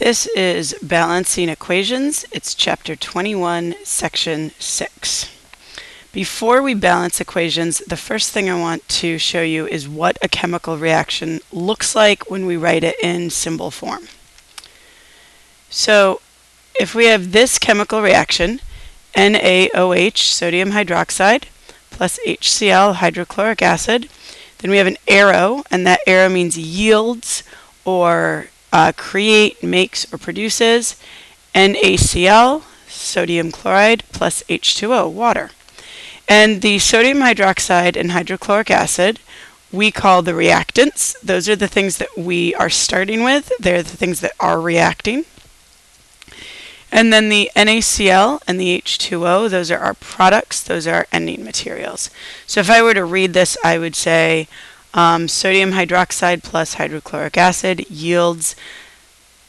This is Balancing Equations. It's Chapter 21, Section 6. Before we balance equations, the first thing I want to show you is what a chemical reaction looks like when we write it in symbol form. So if we have this chemical reaction, NaOH, sodium hydroxide, plus HCl, hydrochloric acid, then we have an arrow, and that arrow means yields or create, makes, or produces, NaCl, sodium chloride, plus H2O, water. And the sodium hydroxide and hydrochloric acid we call the reactants. Those are the things that we are starting with. They're the things that are reacting. And then the NaCl and the H2O, those are our products. Those are our ending materials. So if I were to read this, I would say sodium hydroxide plus hydrochloric acid yields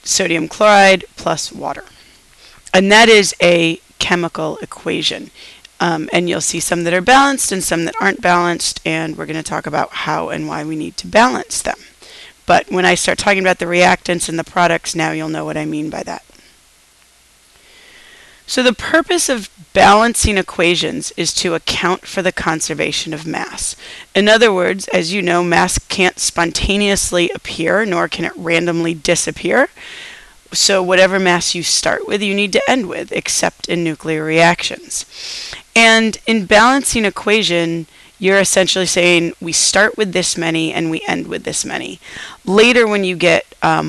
sodium chloride plus water. And that is a chemical equation. And you'll see some that are balanced and some that aren't balanced, and we're going to talk about how and why we need to balance them. But when I start talking about the reactants and the products, now you'll know what I mean by that. So the purpose of balancing equations is to account for the conservation of mass. In other words, as you know, mass can't spontaneously appear, nor can it randomly disappear. So whatever mass you start with, you need to end with, except in nuclear reactions. And in balancing equation, you're essentially saying we start with this many and we end with this many. Later, when you get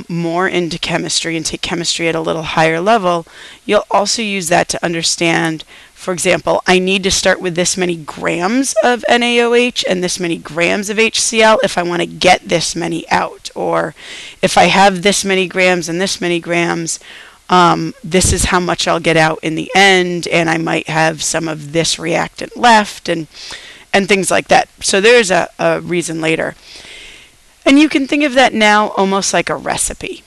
more into chemistry and take chemistry at a little higher level, you'll also use that to understand, for example, I need to start with this many grams of NaOH and this many grams of HCl if I want to get this many out. Or if I have this many grams and this many grams, this is how much I'll get out in the end, and I might have some of this reactant left, and things like that. So there's a reason later. And you can think of that now almost like a recipe.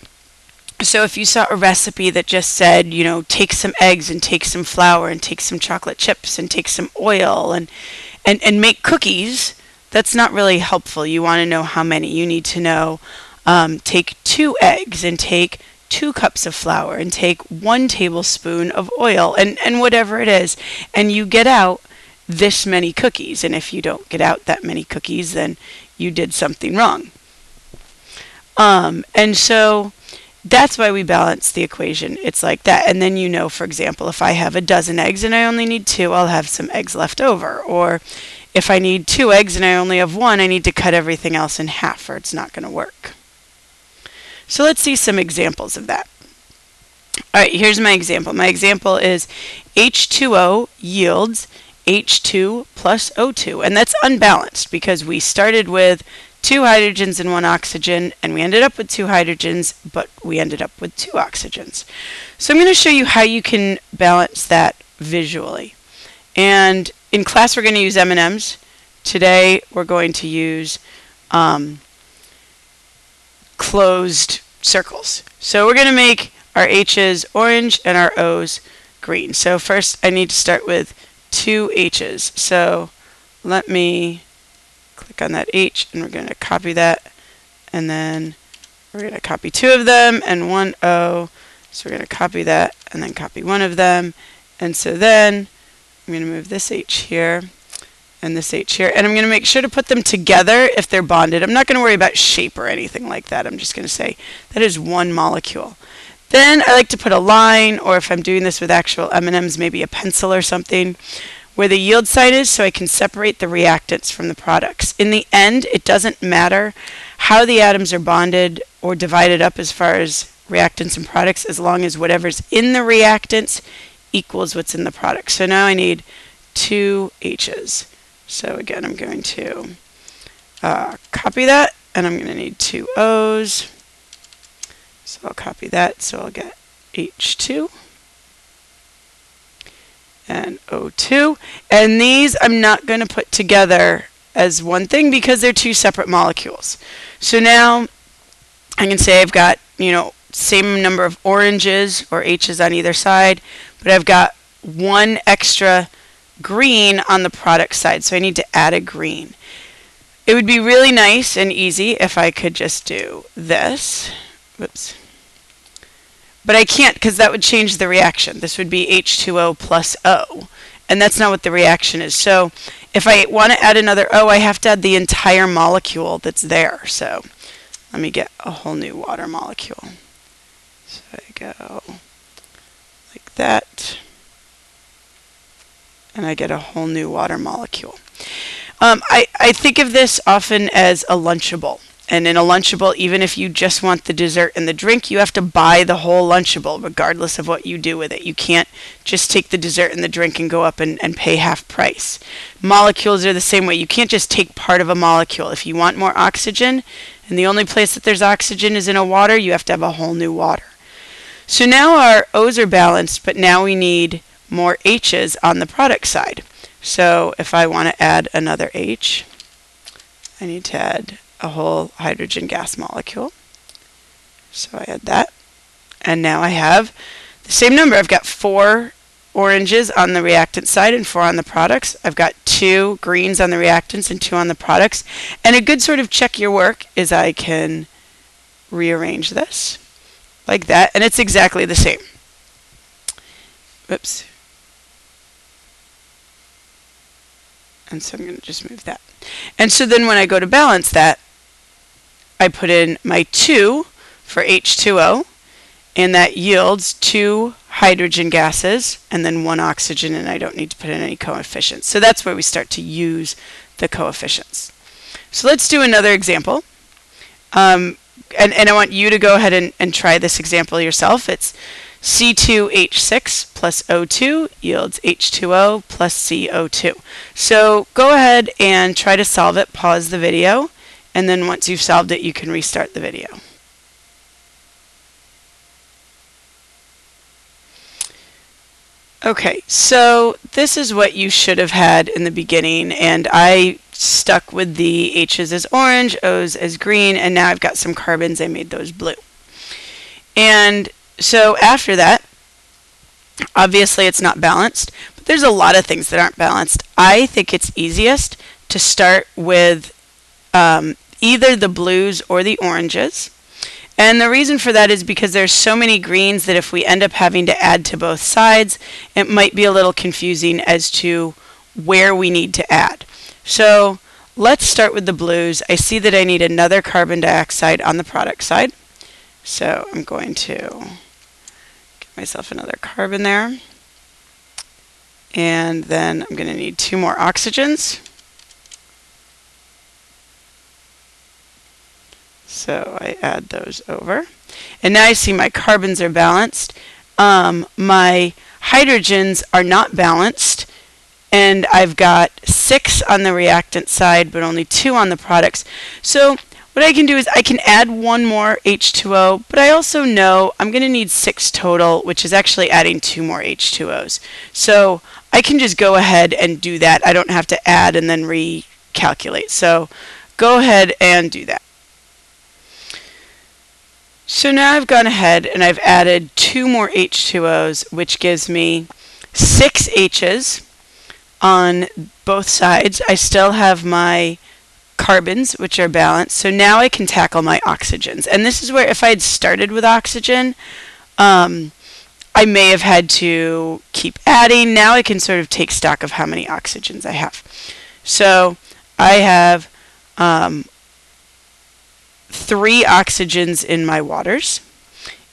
So if you saw a recipe that just said, you know, take some eggs and take some flour and take some chocolate chips and take some oil and make cookies, that's not really helpful. You want to know how many. You need to know, take 2 eggs and take 2 cups of flour and take 1 tablespoon of oil and whatever it is. And you get out this many cookies. And if you don't get out that many cookies, then you did something wrong. And so that's why we balance the equation. It's like that. And then you know, for example, if I have a dozen eggs and I only need 2, I'll have some eggs left over. Or if I need 2 eggs and I only have 1, I need to cut everything else in half or it's not going to work. So let's see some examples of that. All right, here's my example. My example is H2O yields H2 plus O2. And that's unbalanced because we started with 2 hydrogens and 1 oxygen, and we ended up with 2 hydrogens, but we ended up with 2 oxygens. So I'm going to show you how you can balance that visually. And in class, we're going to use M&Ms. Today, we're going to use closed circles. So we're going to make our H's orange and our O's green. So first, I need to start with 2 H's. So let me click on that H, and we're going to copy that, and then we're going to copy 2 of them and 1 O. So we're going to copy that and then copy 1 of them. And so then I'm going to move this H here and this H here, and I'm going to make sure to put them together if they're bonded. I'm not going to worry about shape or anything like that. I'm just going to say that is 1 molecule. Then I like to put a line, or if I'm doing this with actual M&Ms, maybe a pencil or something, where the yield sign is, so I can separate the reactants from the products. In the end, it doesn't matter how the atoms are bonded or divided up as far as reactants and products, as long as whatever's in the reactants equals what's in the product. So now I need 2 H's. So again, I'm going to copy that, and I'm going to need 2 O's. So I'll copy that, so I'll get H2 and O2. And these I'm not going to put together as one thing because they're 2 separate molecules. So now I can say I've got, you know, same number of oranges or H's on either side, but I've got 1 extra green on the product side. So I need to add a green. It would be really nice and easy if I could just do this. Whoops. But I can't because that would change the reaction. This would be H2O plus O. And that's not what the reaction is. So if I want to add another O, I have to add the entire molecule that's there. So let me get a whole new water molecule. So I go like that. And I get a whole new water molecule. I think of this often as a Lunchable. And in a Lunchable, even if you just want the dessert and the drink, you have to buy the whole Lunchable, regardless of what you do with it. You can't just take the dessert and the drink and go up and pay half price. Molecules are the same way. You can't just take part of a molecule. If you want more oxygen, and the only place that there's oxygen is in a water, you have to have a whole new water. So now our O's are balanced, but now we need more H's on the product side. So if I want to add another H, I need to add a whole hydrogen gas molecule. So I add that. And now I have the same number. I've got 4 oranges on the reactant side and 4 on the products. I've got 2 greens on the reactants and 2 on the products. And a good sort of check your work is I can rearrange this like that. And it's exactly the same. Whoops. And so I'm going to just move that. And so then when I go to balance that, I put in my 2 for H2O, and that yields 2 hydrogen gases and then 1 oxygen, and I don't need to put in any coefficients. So that's where we start to use the coefficients. So let's do another example. And I want you to go ahead and try this example yourself. It's C2H6 plus O2 yields H2O plus CO2. So go ahead and try to solve it. Pause the video, and then once you've solved it, you can restart the video. Okay, so this is what you should have had in the beginning, and I stuck with the H's as orange, O's as green, and now I've got some carbons. I made those blue. And so after that, obviously it's not balanced, but there's a lot of things that aren't balanced. I think it's easiest to start with either the blues or the oranges. And the reason for that is because there's so many greens that if we end up having to add to both sides, it might be a little confusing as to where we need to add. So let's start with the blues. I see that I need another carbon dioxide on the product side. So I'm going to get myself another carbon there. And then I'm going to need 2 more oxygens. So I add those over. And now I see my carbons are balanced. My hydrogens are not balanced. And I've got 6 on the reactant side, but only 2 on the products. So what I can do is I can add 1 more H2O, but I also know I'm going to need 6 total, which is actually adding 2 more H2Os. So I can just go ahead and do that. I don't have to add and then recalculate. So go ahead and do that. So now I've gone ahead and I've added 2 more H2Os, which gives me 6 H's on both sides. I still have my carbons, which are balanced. So now I can tackle my oxygens. And this is where if I had started with oxygen, I may have had to keep adding. Now I can sort of take stock of how many oxygens I have. So I have 3 oxygens in my waters,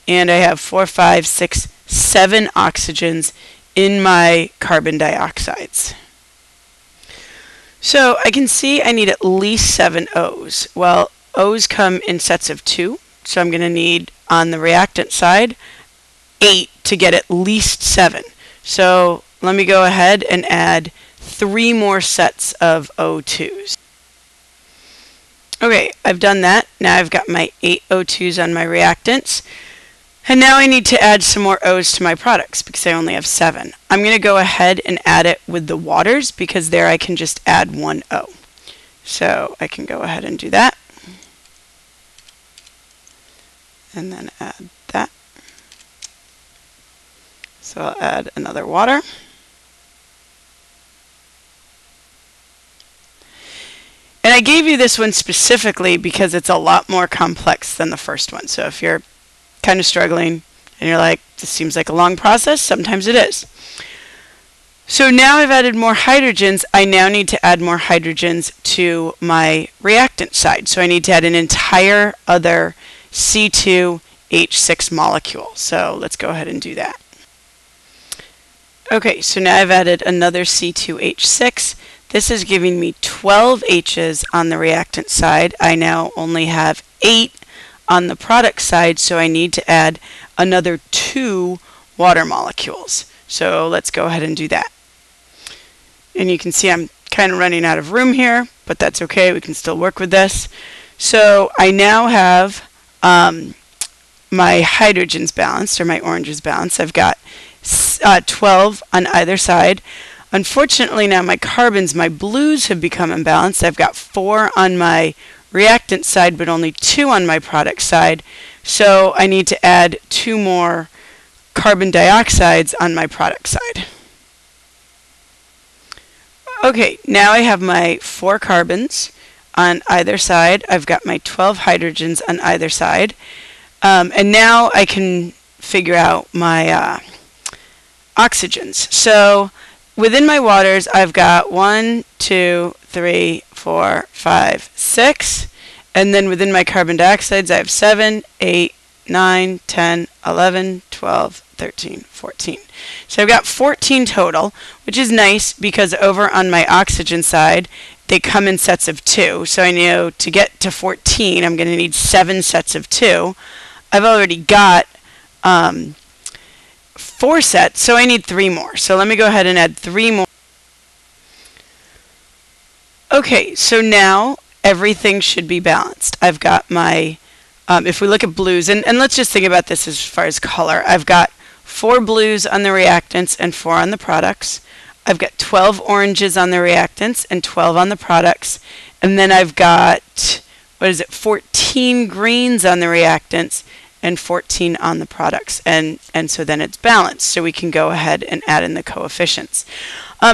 and I have 4, 5, 6, 7 oxygens in my carbon dioxides. So I can see I need at least 7 O's. Well, O's come in sets of 2, so I'm going to need on the reactant side 8 to get at least 7. So let me go ahead and add 3 more sets of O2s. Okay, I've done that. Now I've got my 8 O2s on my reactants. And now I need to add some more O's to my products because I only have 7. I'm going to go ahead and add it with the waters because there I can just add 1 O. So I can go ahead and do that. And then add that. So I'll add another water. And I gave you this one specifically because it's a lot more complex than the first one. So if you're kind of struggling, And you're like, this seems like a long process. Sometimes it is. So now I've added more hydrogens. I now need to add more hydrogens to my reactant side. So I need to add an entire other C2H6 molecule. So let's go ahead and do that. Okay, so now I've added another C2H6. This is giving me 12 H's on the reactant side. I now only have 8 on the product side, so I need to add another 2 water molecules. So let's go ahead and do that. And you can see I'm kind of running out of room here, but that's okay. We can still work with this. So I now have my hydrogens balanced, or my oranges balanced. I've got 12 on either side. Unfortunately, now my carbons, my blues have become imbalanced. I've got 4 on my reactant side, but only 2 on my product side. So I need to add 2 more carbon dioxides on my product side. Okay, now I have my 4 carbons on either side. I've got my 12 hydrogens on either side. And now I can figure out my oxygens. So within my waters, I've got 1, 2, 3, 4, 5, 6. And then within my carbon dioxides, I have 7, 8, 9, 10, 11, 12, 13, 14. So I've got 14 total, which is nice because over on my oxygen side, they come in sets of 2. So I know to get to 14, I'm going to need 7 sets of 2. I've already got 4 sets, so I need 3 more. So let me go ahead and add 3 more. Okay, so now everything should be balanced. I've got my, if we look at blues, and let's just think about this as far as color. I've got 4 blues on the reactants and 4 on the products. I've got 12 oranges on the reactants and 12 on the products. And then I've got, 14 greens on the reactants and 14 on the products. And so then it's balanced. So we can go ahead and add in the coefficients.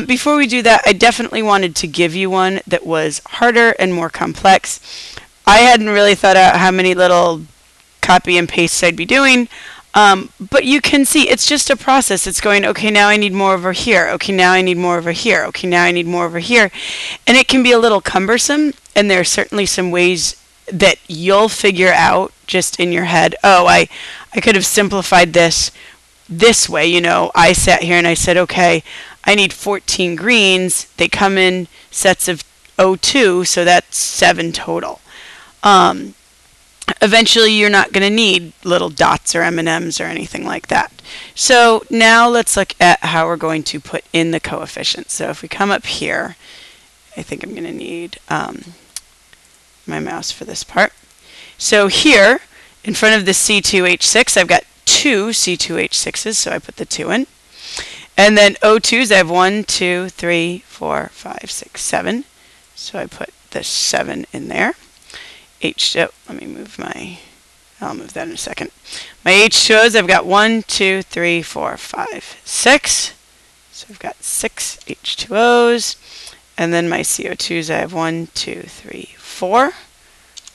Before we do that, I definitely wanted to give you one that was harder and more complex. I hadn't really thought out how many little copy and pastes I'd be doing. But you can see it's just a process. It's going, okay, now I need more over here. Okay, now I need more over here. Okay, now I need more over here. And it can be a little cumbersome, and there are certainly some ways that you'll figure out just in your head, oh, I could have simplified this way. You know, I sat here and I said, okay, I need 14 greens. They come in sets of 02, so that's 7 total. Eventually, you're not going to need little dots or M&Ms or anything like that. So now let's look at how we're going to put in the coefficients. So if we come up here, I think I'm going to need my mouse for this part. So here, in front of the C2H6, I've got 2 C2H6s, so I put the 2 in. And then O2s, I have 1, 2, 3, 4, 5, 6, 7. So I put the 7 in there. Let me move I'll move that in a second. My H2Os, I've got 1, 2, 3, 4, 5, 6. So I've got 6 H2Os. And then my CO2s, I have 1, 2, 3, 4.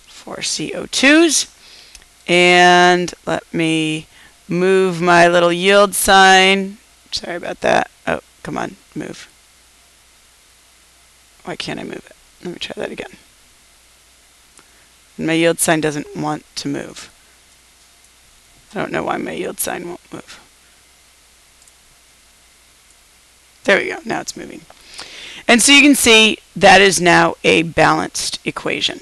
4 CO2s. And let me move my little yield sign. Sorry about that. Oh, come on, move. Why can't I move it? Let me try that again. And my yield sign doesn't want to move. I don't know why my yield sign won't move. There we go. Now it's moving. And so you can see that is now a balanced equation.